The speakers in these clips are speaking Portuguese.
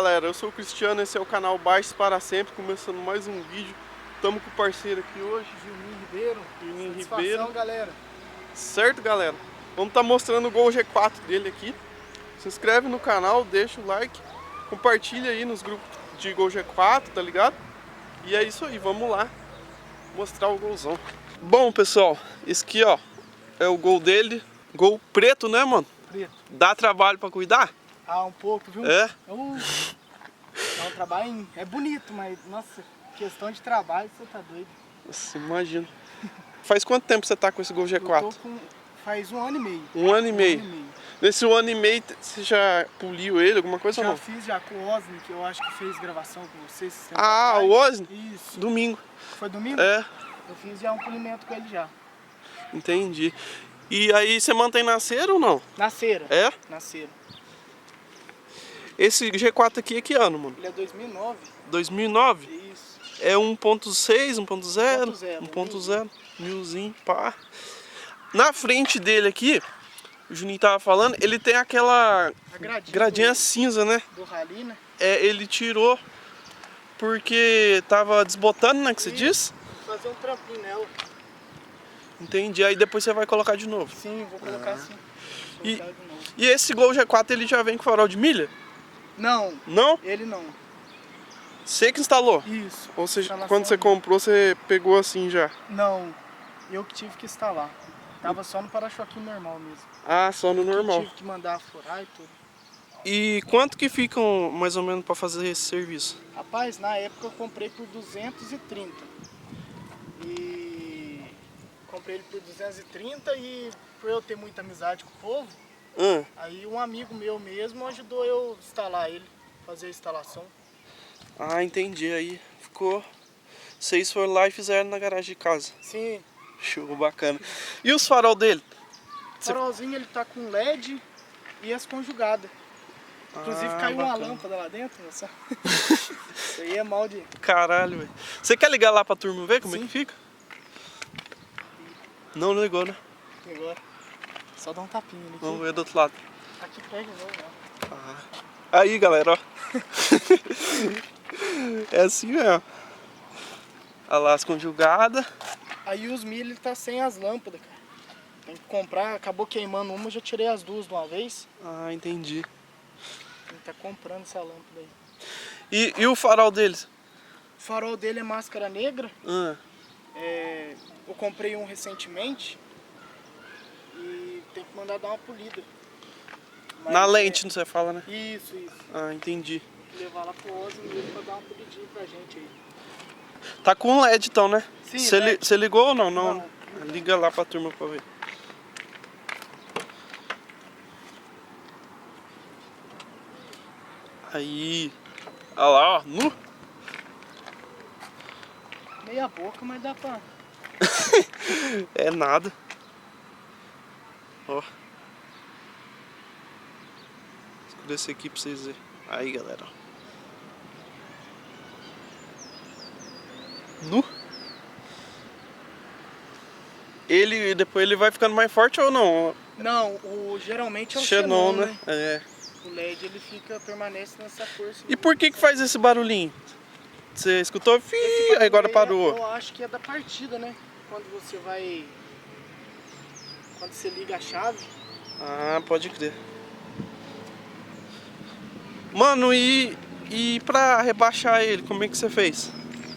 galera, eu sou o Cristiano, esse é o canal Baixos para Sempre, começando mais um vídeo. Estamos com o parceiro aqui hoje, Juninho Ribeiro. Galera. Certo, galera? Vamos estar mostrando o Gol G4 dele aqui. Se inscreve no canal, deixa o like, compartilha aí nos grupos de Gol G4, tá ligado? E é isso aí, vamos lá mostrar o golzão. Bom, pessoal, esse aqui, ó, é o gol dele. Gol preto, né, mano? Preto. Dá trabalho pra cuidar? Ah, um pouco, viu? É? É um trabalho, é bonito, mas, nossa, questão de trabalho, você tá doido. Nossa, imagina. Faz quanto tempo você tá com esse Gol G4? Eu tô com, faz 1 ano e meio. Um ano e meio. Nesse 1 ano e meio, você já poliu ele, alguma coisa ou não? Já fiz com o Osni, que eu acho que fez gravação com vocês. Ah, o Osni? Isso. Domingo. Foi domingo? É. Eu fiz já um polimento com ele já. Entendi. E aí você mantém na cera ou não? Na cera. É? Na cera. Esse G4 aqui é que ano, mano? Ele é 2009. 2009? Isso. É 1.6, 1.0? 1.0. 1.0. Milzinho, pá. Na frente dele aqui, o Juninho tava falando, ele tem aquela gradinha cinza, né? Do rally, né? É, ele tirou porque tava desbotando, né, que você disse? Vou fazer um trampinho nela. Entendi, aí depois você vai colocar de novo. Sim, vou colocar sim. E esse Gol G4 ele já vem com farol de milha? Não. Não? Ele não. Você que instalou? Isso. Ou seja, quando você comprou, você pegou assim já? Não, eu que tive que instalar. Tava só no para-choquinho normal mesmo. Ah, só no normal. Tive que mandar furar e tudo. E quanto que ficam mais ou menos para fazer esse serviço? Rapaz, na época eu comprei por 230. E comprei ele por 230 e por eu ter muita amizade com o povo, aí um amigo meu mesmo ajudou eu a instalar ele, fazer a instalação. Ah, entendi. Aí ficou... Vocês foram lá e fizeram na garagem de casa. Sim. Show, bacana. E os farol dele? O farolzinho ele tá com LED e as conjugadas. Inclusive caiu uma lâmpada lá dentro, nossa. Isso aí é mal de... Caralho, velho. Você quer ligar lá pra turma ver como é Sim. que fica? Não ligou, né? Agora. Só dá um tapinha ali. Vamos ver do outro lado. Aqui pega de novo, ó. Aí, galera, ó. É assim mesmo. Olha lá as conjugadas. Aí os milho tá sem as lâmpadas, cara. Tem que comprar, acabou queimando uma, eu já tirei as duas de uma vez. Ah, entendi. Tem que tá comprando essa lâmpada aí. E o farol deles? O farol dele é máscara negra. Eu comprei um recentemente e tem que mandar dar uma polida. Mas na lente, não você fala, né? Isso. Ah, entendi. Tem que levar lá pro Osni mesmo pra dar uma polidinha pra gente aí. Tá com LED então, né? Sim, Você ligou ou não? Não. Liga lá pra turma pra ver. Aí. Olha lá, ó. Nu. Meia boca, mas dá pra... É nada. Ó. Escurecer aqui pra vocês verem. Aí, galera. Nu. Ele depois ele vai ficando mais forte ou não? Não, geralmente é o Xenon, Xenon, né? É. O LED ele permanece nessa força. E por que faz esse barulhinho? Você escutou? Aí agora parou. Eu acho que é da partida, né? Quando você vai... Quando você liga a chave. Ah, pode crer. Mano, e pra rebaixar ele, como é que você fez?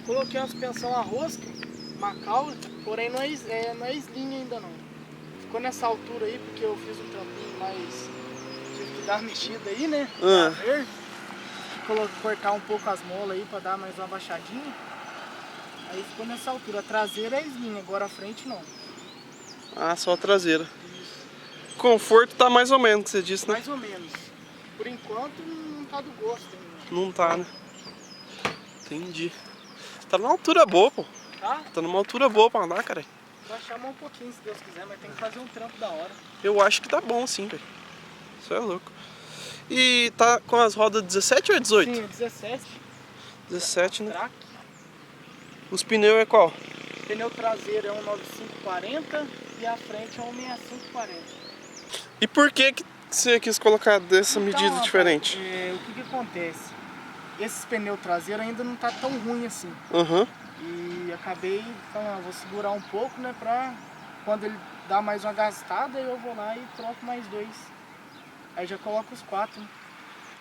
Coloquei uma suspensão a rosca, Macaulay, porém não é slim ainda não. Ficou nessa altura aí porque eu fiz um trampinho mais... Tive que dar uma mexida aí, né? Cortar um pouco as molas aí pra dar mais uma baixadinha. Aí ficou nessa altura. A traseira é slim, agora a frente não. Ah, só a traseira. Isso. Conforto tá mais ou menos, que você disse, né? Mais ou menos. Por enquanto não tá do gosto ainda. Não tá, né? Entendi. Tá numa altura boa, pô. Tá numa altura boa pra andar, cara. Vai chamar um pouquinho se Deus quiser, mas tem que fazer um trampo da hora. Eu acho que tá bom sim, velho. Isso é louco. E tá com as rodas 17 ou é 18? Sim, 17. 17, né? Track. Os pneus é qual? O pneu traseiro é um 9540 e a frente é um 6540. E por que você quis colocar dessa medida Então, diferente? O que acontece? esses pneus traseiros ainda não tá tão ruim assim. Aham. E acabei, então, vou segurar um pouco, né, pra quando ele dá mais uma gastada, eu vou lá e troco mais 2. Aí já coloco os 4, né?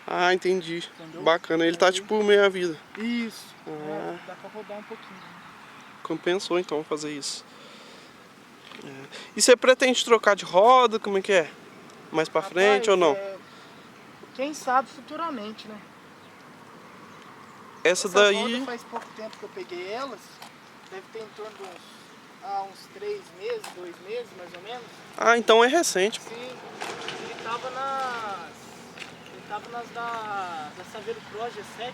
Ah, entendi. Entendeu? Bacana. Ele tá Aí- tipo meia vida. Isso. Ah. Dá pra rodar um pouquinho. Compensou então fazer isso. E você pretende trocar de roda? Como é que é? Mais pra frente ou não? Quem sabe futuramente, né? Essa Essas daí. rodas faz pouco tempo que eu peguei elas. Deve ter em torno de uns 3 meses, 2 meses mais ou menos. Ah, então é recente. Sim, ele tava nas da Saveiro Cross G7.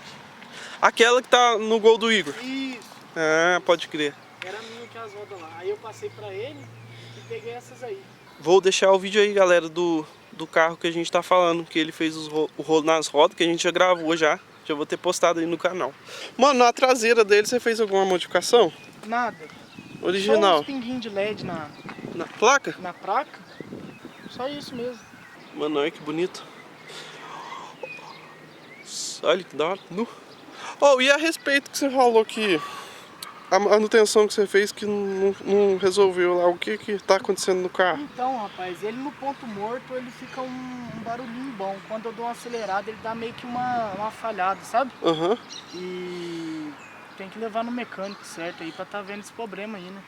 Aquela que tá no gol do Igor. Isso, Ah, pode crer. era minha que as rodas lá. Aí eu passei pra ele e peguei essas aí. Vou deixar o vídeo aí, galera, do carro que a gente tá falando, que ele fez o rolo nas rodas, que a gente já gravou já. Já vou ter postado aí no canal. Mano, na traseira dele você fez alguma modificação? Nada. Só Original. uns pinguinhos de LED Na placa? na placa. Só isso mesmo. Mano, olha que bonito. Olha que da hora. Oh, e a respeito que você falou que a manutenção que você fez que não resolveu lá, o que que tá acontecendo no carro? Então, rapaz, ele no ponto morto, ele fica um barulhinho bom. Quando eu dou uma acelerada, ele dá meio que uma falhada, sabe? Aham. E tem que levar no mecânico certo aí pra tá vendo esse problema aí, né?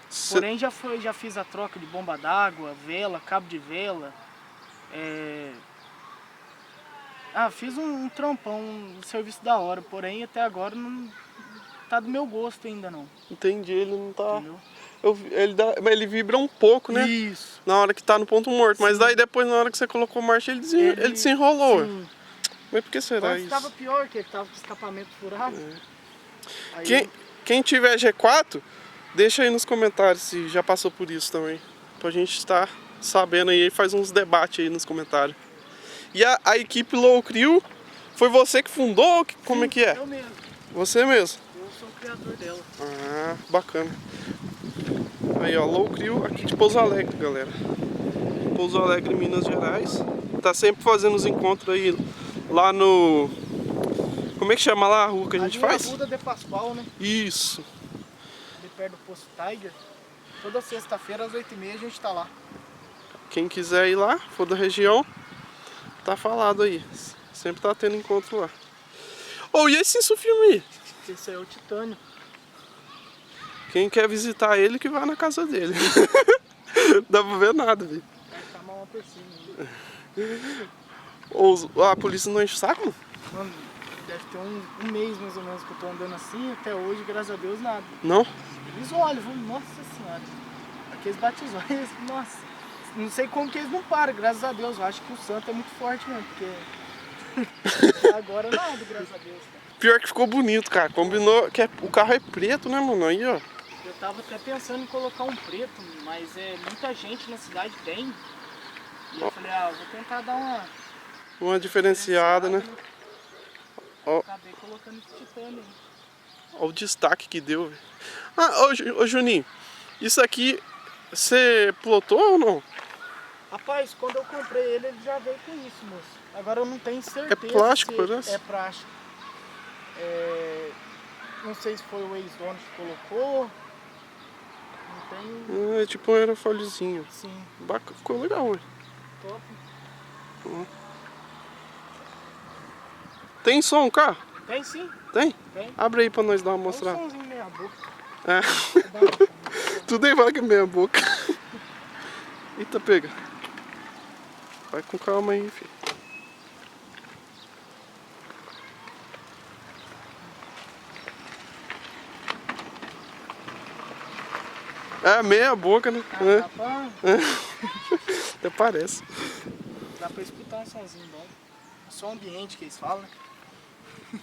Cê- Porém, já fiz a troca de bomba d'água, vela, cabo de vela. Fiz um trampão, um serviço da hora. Porém, até agora não tá do meu gosto ainda não. Entendi, ele não tá. Entendeu? Ele vibra um pouco, né? Isso. Na hora que tá no ponto morto. Mas Sim. daí depois, na hora que você colocou marcha, ele desenrolou. Sim. Mas por que será Antes isso? tava pior, que ele tava com escapamento furado. Aí, Quem tiver G4, deixa aí nos comentários se já passou por isso também. Pra gente estar sabendo aí, faz uns debates aí nos comentários. E a equipe Low Crew, foi você que fundou? Como é que é? Eu mesmo. Você mesmo? Eu sou o criador dela. Ah, bacana. Aí ó, Low Crew aqui de Pouso Alegre, galera. Pouso Alegre, Minas Gerais. Tá sempre fazendo os encontros aí lá no... Como é que chama lá a rua que a gente faz? Arruda de Pascoal, né? Isso. De perto do Posto Tiger. Toda sexta-feira às 8h30 a gente tá lá. Quem quiser ir lá, for da região, tá falado aí. Sempre tá tendo encontro lá. Oh, e esse filme aí? Esse aí é o Titânio. Quem quer visitar ele, que vai na casa dele. Dá pra ver nada, velho. Vai chamar uma por cima. Né? A polícia não enche o saco? Mano, deve ter um mês mais ou menos que eu tô andando assim. Até hoje, graças a Deus, nada. Não? Eles olham, nossa senhora. Aqueles batem os olhos, nossa. Não sei como que eles não param, graças a Deus. Eu acho que o santo é muito forte mesmo, porque agora nada, graças a Deus. Cara. Pior que ficou bonito, cara. Combinou que o carro é preto, né, mano? Aí, ó. Eu tava até pensando em colocar um preto, mas muita gente na cidade tem. E eu falei, vou tentar dar uma diferenciada, né? Ó. Acabei colocando esse Titânio aí. Olha o destaque que deu, velho. Ah, ô Juninho, isso aqui você plotou ou não? Rapaz, quando eu comprei ele já veio com isso, moço. Agora eu não tenho certeza. É plástico, parece? É plástico. Não sei se foi o ex-dono que colocou. Não tenho... É tipo um aerofóliozinho. Sim. Bacana, ficou legal, velho. Top. Tem som, carro? Tem sim. Tem? Tem. Abre aí pra nós dar uma Um mostrada. somzinho meia boca. É. Tudo aí vai que é meia boca. Eita, pega. Vai com calma aí, filho. É, meia boca, né? Até parece. Dá pra escutar um somzinho bom. Som ambiente que eles falam, né?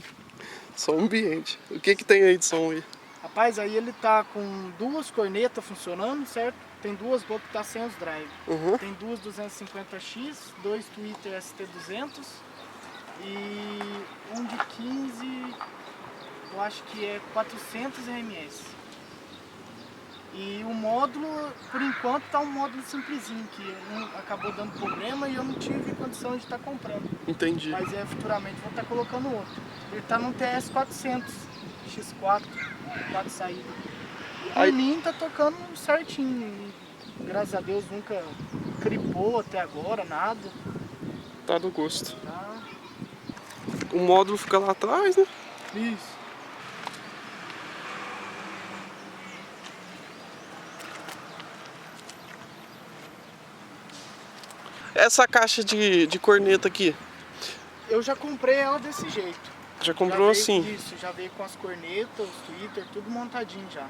Som ambiente. O que que tem aí de som aí? Rapaz, aí ele tá com 2 cornetas funcionando, certo? Tem 2 bocas que tá sem os drive. Uhum. Tem 2 250X, 2 Twitter ST200 e um de 15, eu acho que é 400 RMS. E o módulo, por enquanto, tá um módulo simplesinho, que acabou dando problema e eu não tive condição de estar comprando. Entendi. Mas futuramente vou estar colocando outro. Ele tá num TS 400 X4, 4 saídas. Por Aí- mim tá tocando certinho. E, graças a Deus nunca cripou até agora, nada. Tá do gosto. Tá. O módulo fica lá atrás, né? Isso. Essa caixa de corneta aqui, Eu já comprei ela desse jeito. já comprou Já veio, assim? Isso, já veio com as cornetas, os Twitter, tudo montadinho já.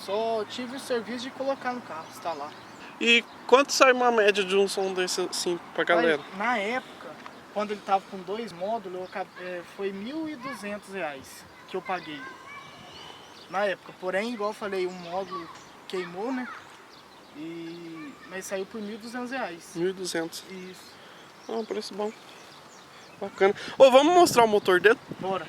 Só tive o serviço de colocar no carro, instalar. E quanto sai uma média de um som desse assim pra galera? Mas, na época, quando ele tava com 2 módulos, foi R$ 1.200 que eu paguei. Na época, porém, igual eu falei, um módulo queimou, né? Mas saiu por R$ 1.200. 1.200. Isso. Ah, um preço bom. Bacana. Ô, vamos mostrar o motor dele? Bora.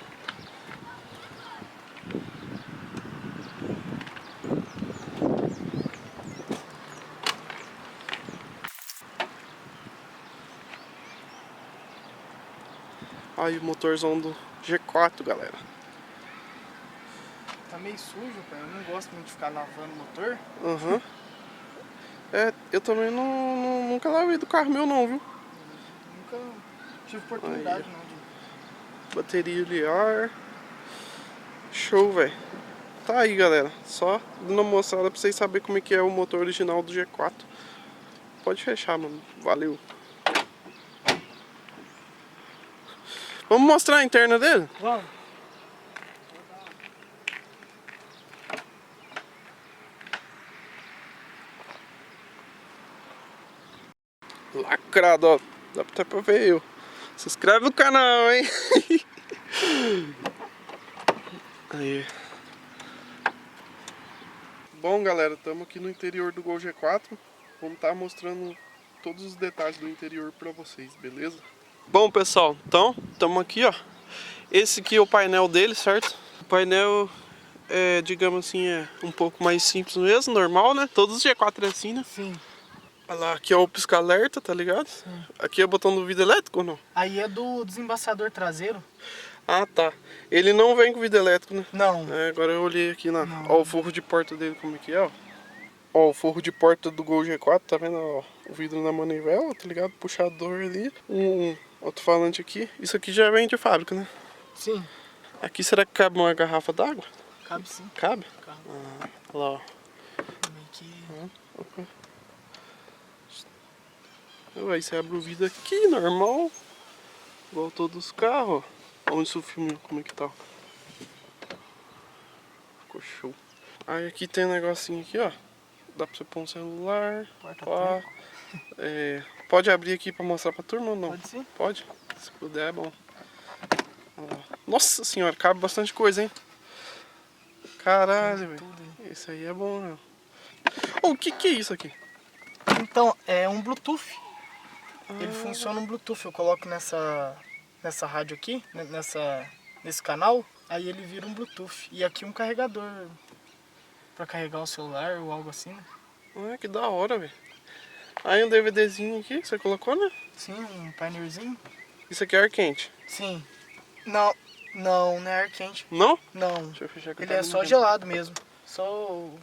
Aí o motorzão do G4, galera. Tá meio sujo, cara. Eu não gosto muito de ficar lavando o motor. Aham. É, eu também nunca lavei do carro meu não, viu? Nunca tive oportunidade, Aí. não. De... Bateria de ar. Show, velho. Tá aí, galera. Só dando uma mostrada pra vocês saberem como é que é o motor original do G4. Pode fechar, mano. Valeu. Vamos mostrar a interna dele? Vamos. Lacrado, ó. Dá até pra ver eu. Se inscreve no canal, hein? Aí. Bom, galera, estamos aqui no interior do Gol G4. Vamos estar mostrando todos os detalhes do interior pra vocês, beleza? Bom, pessoal, então, estamos aqui, ó. Esse aqui é o painel dele, certo? O painel é, digamos assim, é um pouco mais simples mesmo, normal, né? Todos os G4 é assim, né? Sim. Olha lá, aqui é o pisca-alerta, tá ligado? Sim. Aqui é o botão do vidro elétrico ou não? Aí é do desembaçador traseiro? Ah, tá. Ele não vem com vidro elétrico, né? Não. É, agora eu olhei aqui na... Não. Ó o forro de porta dele, como é que é, ó. Ó, o forro de porta do Gol G4, tá vendo? Ó, o vidro na manivela, tá ligado? Puxador ali. Um alto-falante aqui. Isso aqui já vem de fábrica, né? Sim. Aqui será que cabe uma garrafa d'água? Cabe sim. Cabe? Cabe. Ah, olha lá, ó. Meio que... Opa. Aí você abre o vidro aqui, normal. Igual todos os carros, ó. Olha o filme, como é que tá. Ficou show. Aí aqui tem um negocinho aqui, ó. Dá pra você pôr um celular. Pá. É, pode abrir aqui pra mostrar pra turma ou não? Pode sim. Pode? Se puder é bom. Nossa senhora, cabe bastante coisa, hein? Caralho, velho. Esse aí é bom, né? Oh, o que que é isso aqui? Então, é um Bluetooth. Ele funciona um Bluetooth. Eu coloco nessa rádio aqui, nesse canal, aí ele vira um Bluetooth. E aqui um carregador pra carregar o celular ou algo assim, né? Ah, que da hora, velho. Aí um DVDzinho aqui que você colocou, né? Sim, um painerzinho. Isso aqui é ar quente. Sim. Não é ar quente. Não? Não. Deixa eu fechar que Ele tá é só vendo. gelado mesmo. Só o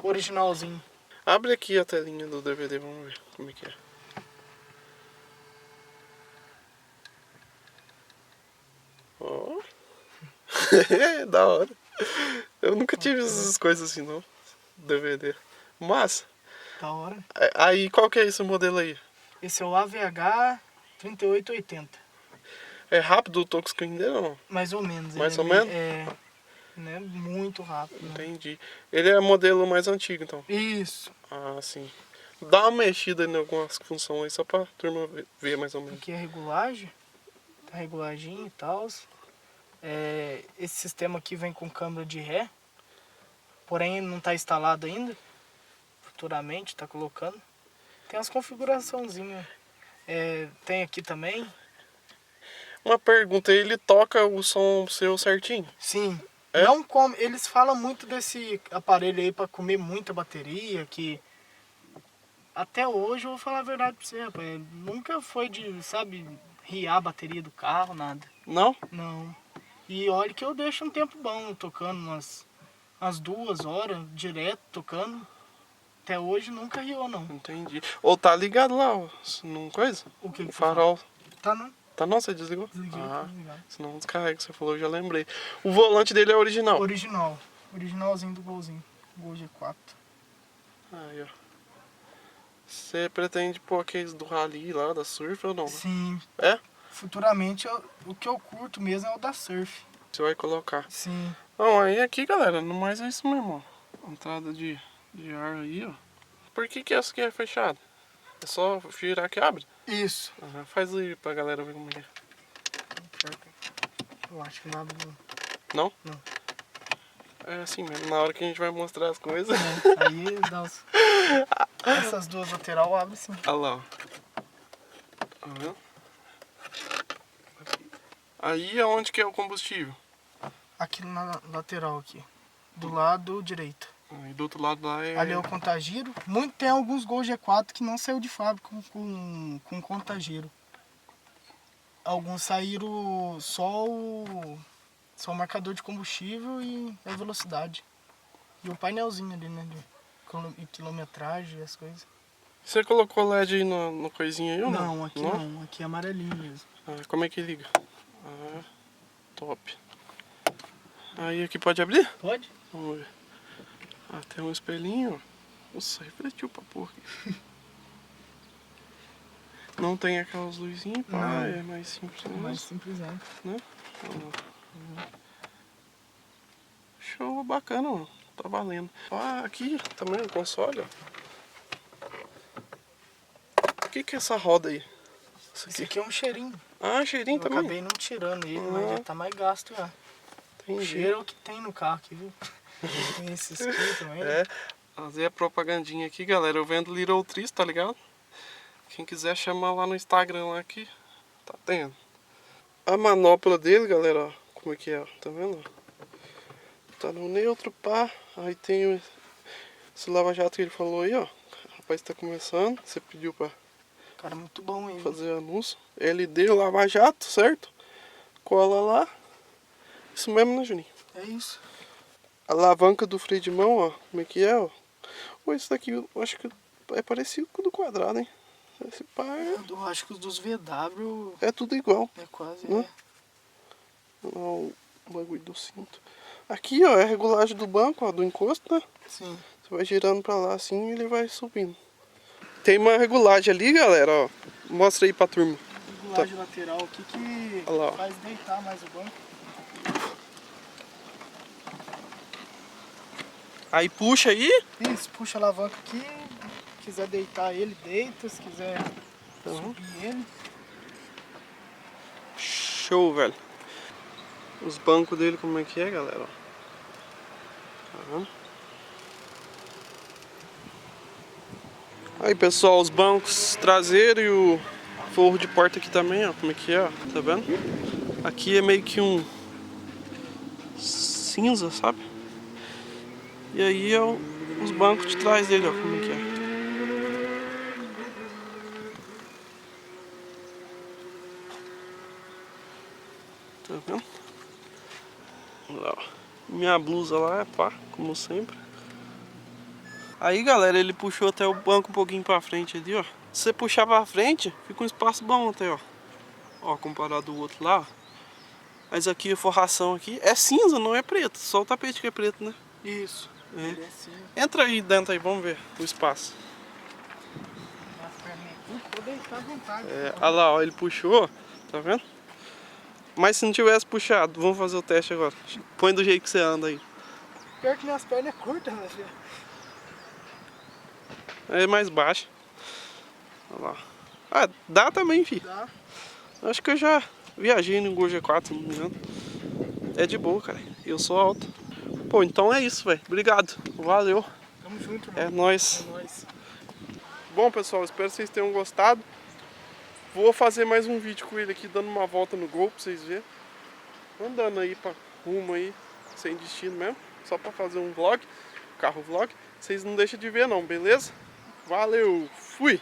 originalzinho. Abre aqui a telinha do DVD, vamos ver como é que é. Ó. Da hora. Eu nunca tive essas coisas assim, não. DVD. Massa. Da hora. Aí, qual que é esse modelo aí? Esse é o AVH 3880. É rápido o touchscreen dele ou não? Mais ou menos. Mais ele ou menos? É, né, muito rápido. Né? Entendi. Ele é modelo mais antigo, então. Isso. Ah, sim. Dá uma mexida em algumas funções aí, só pra turma ver mais ou menos. Aqui é regulagem. Tá reguladinho e tal. Esse sistema aqui vem com câmera de ré. Porém não está instalado ainda. Futuramente tá colocando. Tem as configuraçãozinhas. Tem aqui também. Uma pergunta, ele toca o som seu certinho? Sim. É? Não come. Eles falam muito desse aparelho aí pra comer muita bateria, que até hoje eu vou falar a verdade pra você, rapaz. Nunca foi de, sabe, riar a bateria do carro, nada. Não? Não. E olha que eu deixo um tempo bom tocando umas 2 horas direto tocando. Até hoje nunca riou, não. Entendi. Ou tá ligado lá, ó, num coisa? O que O que você farol. Tá não? Tá não, você desligou? Desliguei, Ah, tá desligado. senão descarrega, você falou, eu já lembrei. O volante dele é original. Original. Originalzinho do Golzinho. Gol G4. Aí, ó. Você pretende pôr aqueles do rally lá, da surf ou não? Sim. É? Futuramente o que eu curto mesmo é o da surf. Você vai colocar. Sim. Bom, aí aqui, galera, no mais é isso mesmo, ó. Entrada de ar aí, ó. Por que essa aqui é fechada? É só girar que abre? Isso. Aham, faz aí pra galera ver como é. Eu acho que não abre não. Não? Não. É assim mesmo, na hora que a gente vai mostrar as coisas. Aí dá os... Essas duas lateral abre sim. Olha lá, ó. Tá vendo? Aí é onde que é o combustível? Aqui na lateral aqui. Do lado direito. E do outro lado lá é... Ali é o contagiro. Tem alguns Gol G4 que não saiu de fábrica com contagiro. Alguns saíram só o marcador de combustível e a velocidade. E o painelzinho ali, né? De quilometragem e as coisas. Você colocou LED aí no coisinha aí ou não? Não, aqui não. Aqui é amarelinho mesmo. Ah, como é que liga? Ah, top. Aí aqui pode abrir? Pode? Vamos ver. Ah, tem um espelhinho. Nossa, refletiu pra porra. Não tem aquelas luzinhas, pá, Não. é mais simples mesmo, Mais simplesmente. né? Show, bacana, mano. Tá valendo. Ah, aqui também o console, ó. O que é essa roda aí? Esse aqui é um cheirinho. Ah, cheirinho Eu também? acabei não tirando ele, mas já tá mais gasto já. O Entendi. cheiro é o que tem no carro aqui, viu? Tem esse escrito também. É, fazer a propagandinha aqui, galera. Eu vendo Little Trees, tá ligado? Quem quiser chamar lá no Instagram lá que tá tendo. A manopla dele, galera, ó, como é que é, ó, tá vendo? Tá no neutro, pá. Aí tem esse lava-jato que ele falou aí, ó. O rapaz tá começando, você pediu pra Cara, muito bom aí. fazer anúncio. LD lava-jato, certo? Cola lá. Isso mesmo, né, Juninho? É isso. A alavanca do freio de mão, ó, como é que é, ó. Pô, esse daqui eu acho que é parecido com o do quadrado, hein. Esse pá Eu acho que os dos VW é tudo igual. é quase. Hã? Ó, o bagulho do cinto. Aqui, ó, é a regulagem do banco, ó, do encosto, né? Sim. Você vai girando pra lá assim e ele vai subindo. Tem uma regulagem ali, galera, ó. Mostra aí pra turma. Regulagem lateral aqui que Olha lá, ó. faz deitar mais o banco. Aí puxa aí. Isso, puxa a alavanca aqui. Se quiser deitar ele, deita. Se quiser subir ele. Show, velho. Os bancos dele, como é que é, galera? Ó. Tá vendo? Aí, pessoal, os bancos traseiros e o forro de porta aqui também, ó. Como é que é, ó. Tá vendo? Aqui é meio que um cinza, sabe? E aí é os bancos de trás dele, ó. Como é que é. Tá vendo? Olha lá, ó. Minha blusa lá é pá, como sempre. Aí, galera, ele puxou até o banco um pouquinho pra frente ali, ó. Se você puxar pra frente, fica um espaço bom até, ó. Ó, comparado ao outro lá, ó. Mas aqui a forração aqui é cinza, não é preto. Só o tapete que é preto, né? Isso. É. Ele é assim. Entra aí dentro aí, vamos ver o espaço. As perninhas curtas, pode deitar à vontade. É, olha lá, ó, ele puxou, tá vendo? Mas se não tivesse puxado, vamos fazer o teste agora. Põe do jeito que você anda aí. Pior que minhas pernas é curtas, né, filho? É mais baixo. Olha lá. Ah, dá também, filho. Dá. Acho que eu já viajei no Gol G4, se não me engano. É de boa, cara. Eu sou alto. Pô, então é isso, velho. Obrigado. Valeu. Tamo junto, É irmão. nóis. É nóis. Bom, pessoal, espero que vocês tenham gostado. Vou fazer mais um vídeo com ele aqui, dando uma volta no Gol pra vocês verem. Andando aí pra rumo aí. sem destino mesmo, só pra fazer um vlog, carro vlog. Vocês não deixam de ver não, beleza? Valeu, fui!